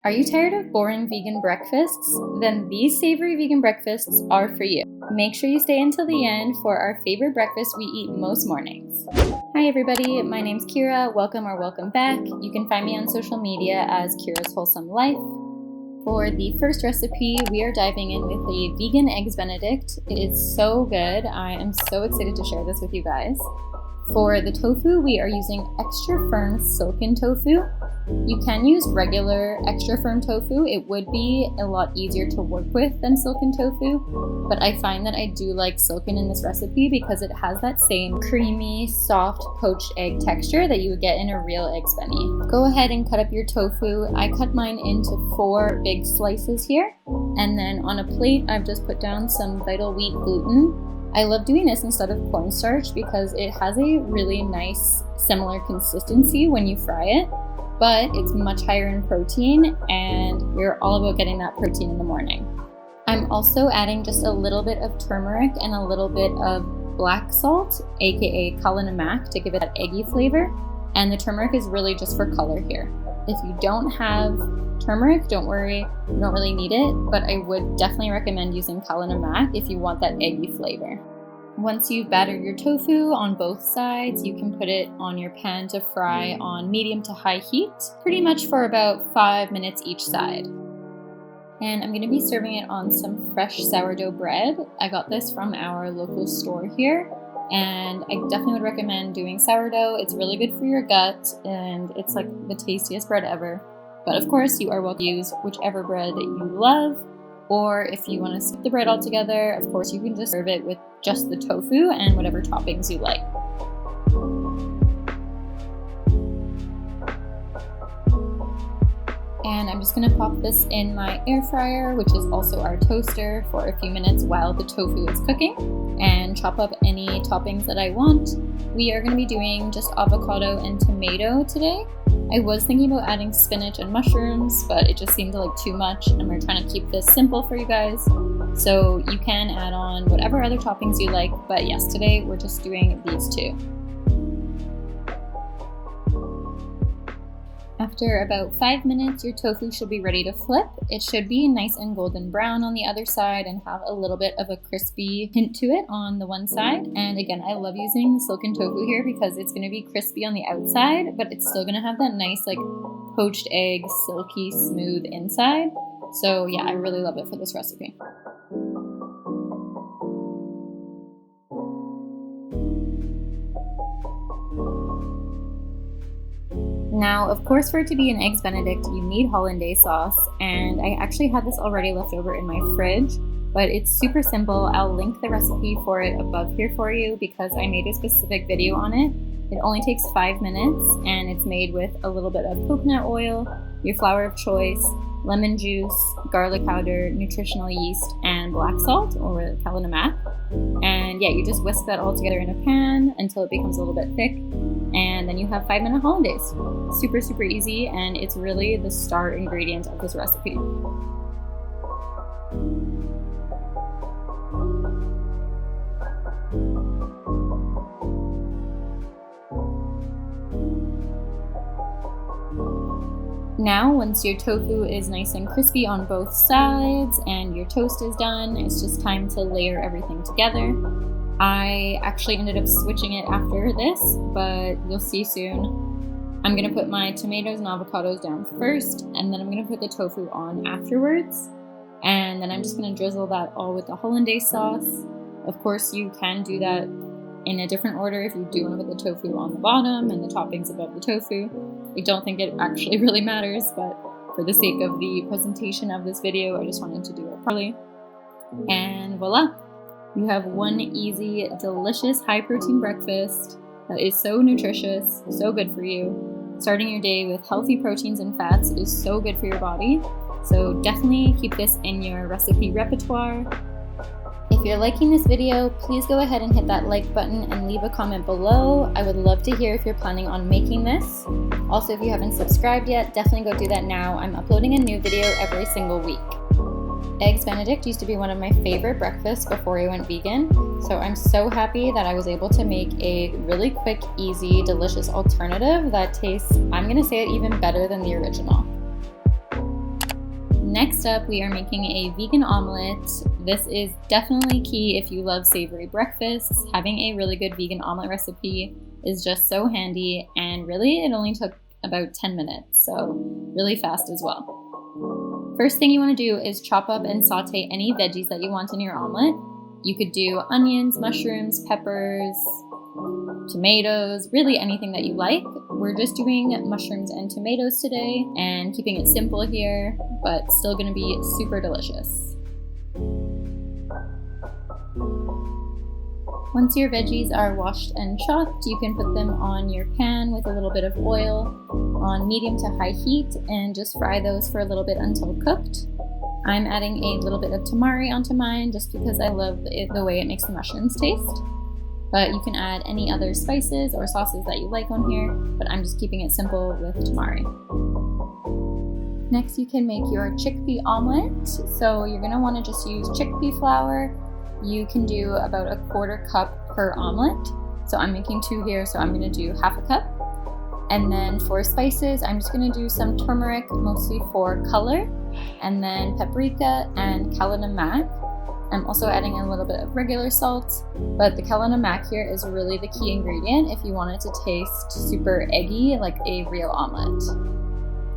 Are you tired of boring vegan breakfasts? Then these savory vegan breakfasts are for you. Make sure you stay until the end for our favorite breakfast we eat most mornings. Hi everybody, my name's Kira. Welcome or welcome back. You can find me on social media as Kira's Wholesome Life. For the first recipe, we are diving in with a vegan eggs benedict. It is so good. I am so excited to share this with you guys. For the tofu, we are using extra firm silken tofu. You can use regular extra firm tofu. It would be a lot easier to work with than silken tofu, but I find that I do like silken in this recipe because it has that same creamy, soft poached egg texture that you would get in a real eggs benny. Go ahead and cut up your tofu. I cut mine into 4 big slices here, and then on a plate I've just put down some Vital Wheat gluten. I love doing this instead of cornstarch because it has a really nice similar consistency when you fry it, but it's much higher in protein and we're all about getting that protein in the morning. I'm also adding just a little bit of turmeric and a little bit of black salt, aka namak, to give it that eggy flavor, and the turmeric is really just for color here. If you don't have turmeric, don't worry, you don't really need it, but I would definitely recommend using namak if you want that eggy flavor. Once you've battered your tofu on both sides, you can put it on your pan to fry on medium to high heat, pretty much for about 5 minutes each side. And I'm going to be serving it on some fresh sourdough bread. I got this from our local store here, and I definitely would recommend doing sourdough. It's really good for your gut, and it's like the tastiest bread ever. But of course, you are welcome to use whichever bread that you love, or if you want to skip the bread altogether, of course you can just serve it with just the tofu and whatever toppings you like. And I'm just going to pop this in my air fryer, which is also our toaster, for a few minutes while the tofu is cooking, and chop up any toppings that I want. We are going to be doing just avocado and tomato today. I was thinking about adding spinach and mushrooms, but it just seemed like too much, and we're trying to keep this simple for you guys. So you can add on whatever other toppings you like, but yes, today we're just doing these 2. After about 5 minutes, your tofu should be ready to flip. It should be nice and golden brown on the other side and have a little bit of a crispy hint to it on the one side. And again, I love using the silken tofu here because it's going to be crispy on the outside, but it's still going to have that nice like poached egg, silky, smooth inside. So yeah, I really love it for this recipe. Now, of course, for it to be an eggs benedict, you need hollandaise sauce, and I actually had this already left over in my fridge, but it's super simple. I'll link the recipe for it above here for you because I made a specific video on it. It only takes 5 minutes, and it's made with a little bit of coconut oil, your flour of choice, lemon juice, garlic powder, nutritional yeast, and black salt, or namak. And yeah, you just whisk that all together in a pan until it becomes a little bit thick, and then you have 5-minute hollandaise. Super, super easy, and it's really the star ingredient of this recipe. Now, once your tofu is nice and crispy on both sides and your toast is done, it's just time to layer everything together. I actually ended up switching it after this, but you'll see soon. I'm going to put my tomatoes and avocados down first, and then I'm going to put the tofu on afterwards. And then I'm just going to drizzle that all with the hollandaise sauce. Of course, you can do that in a different order if you do want to put the tofu on the bottom and the toppings above the tofu. I don't think it actually really matters, but for the sake of the presentation of this video, I just wanted to do it properly. And voila! You have one easy, delicious, high-protein breakfast that is so nutritious, so good for you. Starting your day with healthy proteins and fats is so good for your body, so definitely keep this in your recipe repertoire. If you're liking this video, please go ahead and hit that like button and leave a comment below. I would love to hear if you're planning on making this. Also, if you haven't subscribed yet, definitely go do that now. I'm uploading a new video every single week. Eggs benedict used to be one of my favorite breakfasts before I went vegan, so I'm so happy that I was able to make a really quick, easy, delicious alternative that tastes, I'm gonna say it, even better than the original. Next up, we are making a vegan omelet. This is definitely key if you love savory breakfasts. Having a really good vegan omelet recipe is just so handy, and really it only took about 10 minutes, so really fast as well. First thing you want to do is chop up and saute any veggies that you want in your omelet. You could do onions, mushrooms, peppers, tomatoes, really anything that you like. We're just doing mushrooms and tomatoes today and keeping it simple here, but still going to be super delicious. Once your veggies are washed and chopped, you can put them on your pan with a little bit of oil on medium to high heat and just fry those for a little bit until cooked. I'm adding a little bit of tamari onto mine just because I love the way it makes the mushrooms taste. But you can add any other spices or sauces that you like on here, but I'm just keeping it simple with tamari. Next, you can make your chickpea omelet. So you're gonna wanna just use chickpea flour. You can do about a 1/4 cup per omelet. So I'm making 2 here, so I'm gonna do 1/2 cup. And then for spices, I'm just gonna do some turmeric, mostly for color, and then paprika and namak. I'm also adding a little bit of regular salt, but the namak here is really the key ingredient if you want it to taste super eggy like a real omelet.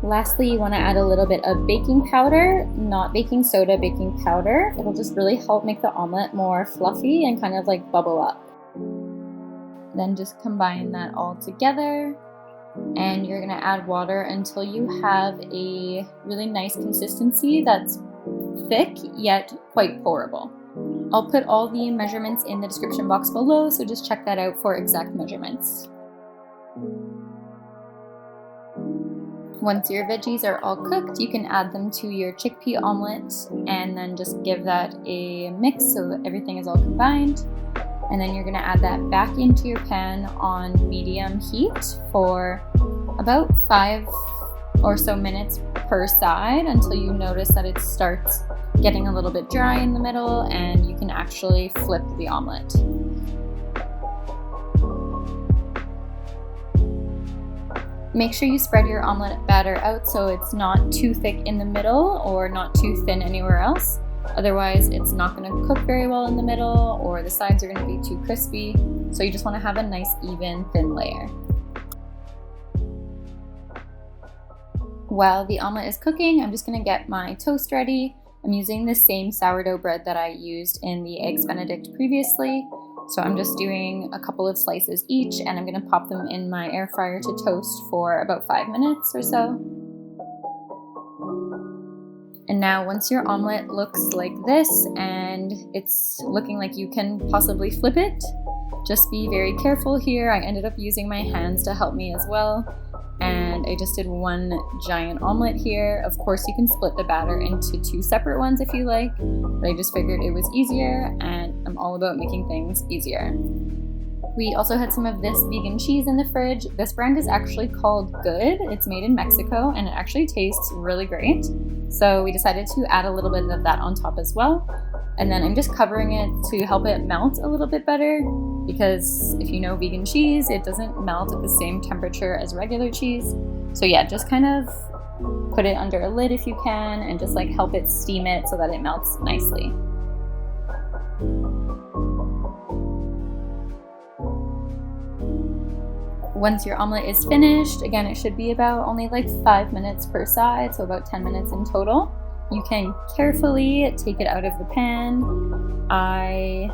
Lastly, you want to add a little bit of baking powder, not baking soda, baking powder. It'll just really help make the omelet more fluffy and kind of like bubble up. Then just combine that all together, and you're going to add water until you have a really nice consistency that's thick yet quite pourable. I'll put all the measurements in the description box below, so just check that out for exact measurements. Once your veggies are all cooked, you can add them to your chickpea omelet and then just give that a mix so that everything is all combined. And then you're going to add that back into your pan on medium heat for about 5 or so minutes per side until you notice that it starts getting a little bit dry in the middle and you can actually flip the omelet. Make sure you spread your omelet batter out so it's not too thick in the middle or not too thin anywhere else. Otherwise, it's not going to cook very well in the middle, or the sides are going to be too crispy. So you just want to have a nice, even, thin layer. While the omelet is cooking, I'm just going to get my toast ready. I'm using the same sourdough bread that I used in the eggs benedict previously. So I'm just doing a couple of slices each, and I'm going to pop them in my air fryer to toast for about 5 minutes or so. And now once your omelet looks like this and it's looking like you can possibly flip it, just be very careful here. I ended up using my hands to help me as well. And I just did one giant omelet here. Of course, you can split the batter into 2 separate ones if you like, but I just figured it was easier, and I'm all about making things easier. We also had some of this vegan cheese in the fridge. This brand is actually called Good. It's made in Mexico, and it actually tastes really great. So we decided to add a little bit of that on top as well. And then I'm just covering it to help it melt a little bit better, because if you know vegan cheese, it doesn't melt at the same temperature as regular cheese. So yeah, just kind of put it under a lid if you can, and just like help it steam it so that it melts nicely. Once your omelet is finished, again, it should be about only like 5 minutes per side, so about 10 minutes in total. You can carefully take it out of the pan. I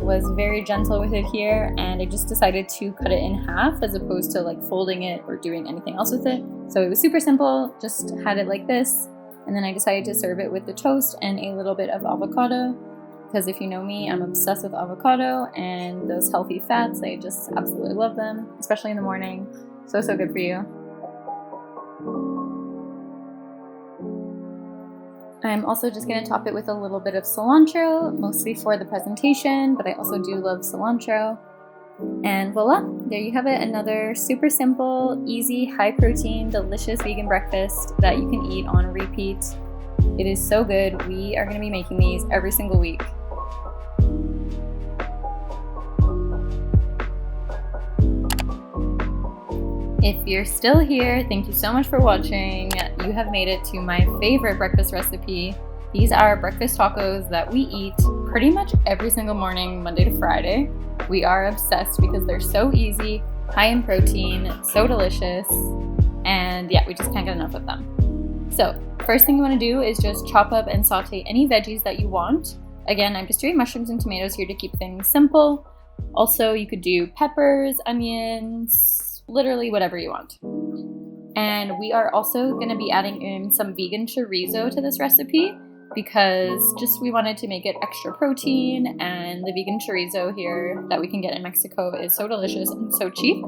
was very gentle with it here, and I just decided to cut it in half as opposed to like folding it or doing anything else with it. So it was super simple, just had it like this, and then I decided to serve it with the toast and a little bit of avocado, because if you know me, I'm obsessed with avocado and those healthy fats. I just absolutely love them, especially in the morning. So good for you. I'm also just going to top it with a little bit of cilantro, mostly for the presentation, but I also do love cilantro. And voila, there you have it, another super simple, easy, high protein, delicious vegan breakfast that you can eat on repeat. It is so good. We are going to be making these every single week. If you're still here, thank you so much for watching. You have made it to my favorite breakfast recipe. These are breakfast tacos that we eat pretty much every single morning, Monday to Friday. We are obsessed because they're so easy, high in protein, so delicious, and yeah, we just can't get enough of them. So, first thing you want to do is just chop up and saute any veggies that you want. Again, I'm just doing mushrooms and tomatoes here to keep things simple. Also, you could do peppers, onions, literally whatever you want. And we are also going to be adding in some vegan chorizo to this recipe because just we wanted to make it extra protein, and the vegan chorizo here that we can get in Mexico is so delicious and so cheap.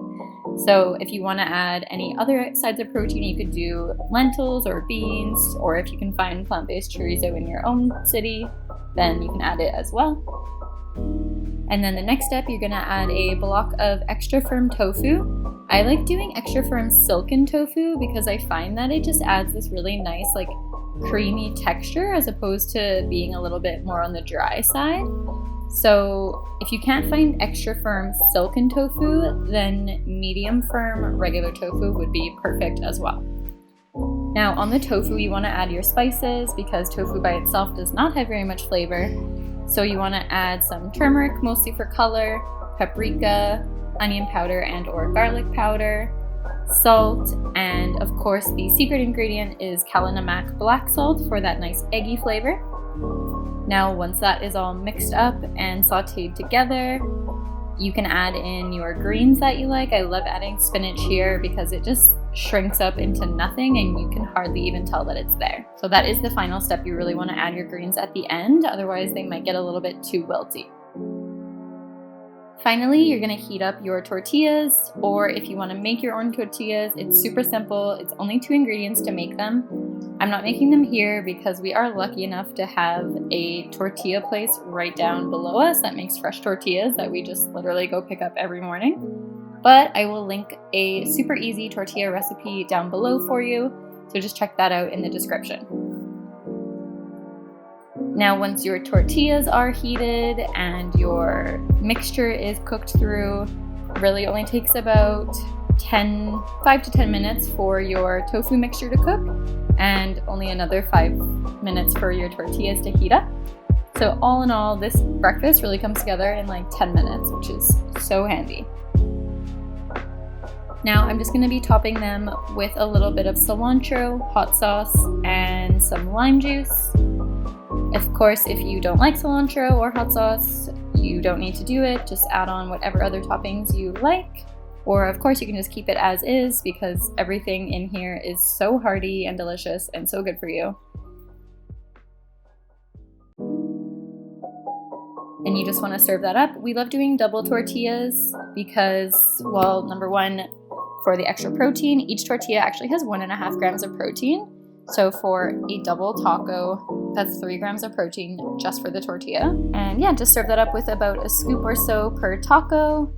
So if you want to add any other sides of protein, you could do lentils or beans, or if you can find plant-based chorizo in your own city, then you can add it as well. And then the next step, you're going to add a block of extra firm tofu. I like doing extra firm silken tofu because I find that it just adds this really nice like creamy texture as opposed to being a little bit more on the dry side. So if you can't find extra firm silken tofu, then medium firm regular tofu would be perfect as well. Now on the tofu, you want to add your spices because tofu by itself does not have very much flavor. So you want to add some turmeric, mostly for color, paprika, onion powder and or garlic powder, salt, and of course the secret ingredient is namak black salt for that nice eggy flavor. Now once that is all mixed up and sauteed together, you can add in your greens that you like. I love adding spinach here because it just shrinks up into nothing and you can hardly even tell that it's there. So that is the final step. You really want to add your greens at the end, otherwise they might get a little bit too wilty. Finally, you're going to heat up your tortillas, or if you want to make your own tortillas, it's super simple. It's only 2 ingredients to make them. I'm not making them here because we are lucky enough to have a tortilla place right down below us that makes fresh tortillas that we just literally go pick up every morning. But I will link a super easy tortilla recipe down below for you, so just check that out in the description. Now once your tortillas are heated and your mixture is cooked through, really only takes about 5 to 10 minutes for your tofu mixture to cook, and only another 5 minutes for your tortillas to heat up. So all in all, this breakfast really comes together in like 10 minutes, which is so handy. Now I'm just going to be topping them with a little bit of cilantro, hot sauce, and some lime juice. Of course, if you don't like cilantro or hot sauce, you don't need to do it. Just add on whatever other toppings you like. Or of course, you can just keep it as is because everything in here is so hearty and delicious and so good for you. And you just want to serve that up. We love doing double tortillas because, well, number one, for the extra protein, each tortilla actually has 1.5 grams of protein. So for a double taco, that's 3 grams of protein just for the tortilla. And yeah, just serve that up with about a scoop or so per taco.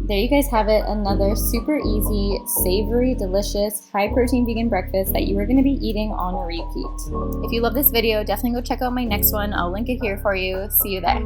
There you guys have it, another super easy, savory, delicious, high-protein vegan breakfast that you are going to be eating on repeat. If you love this video, definitely go check out my next one. I'll link it here for you. See you there.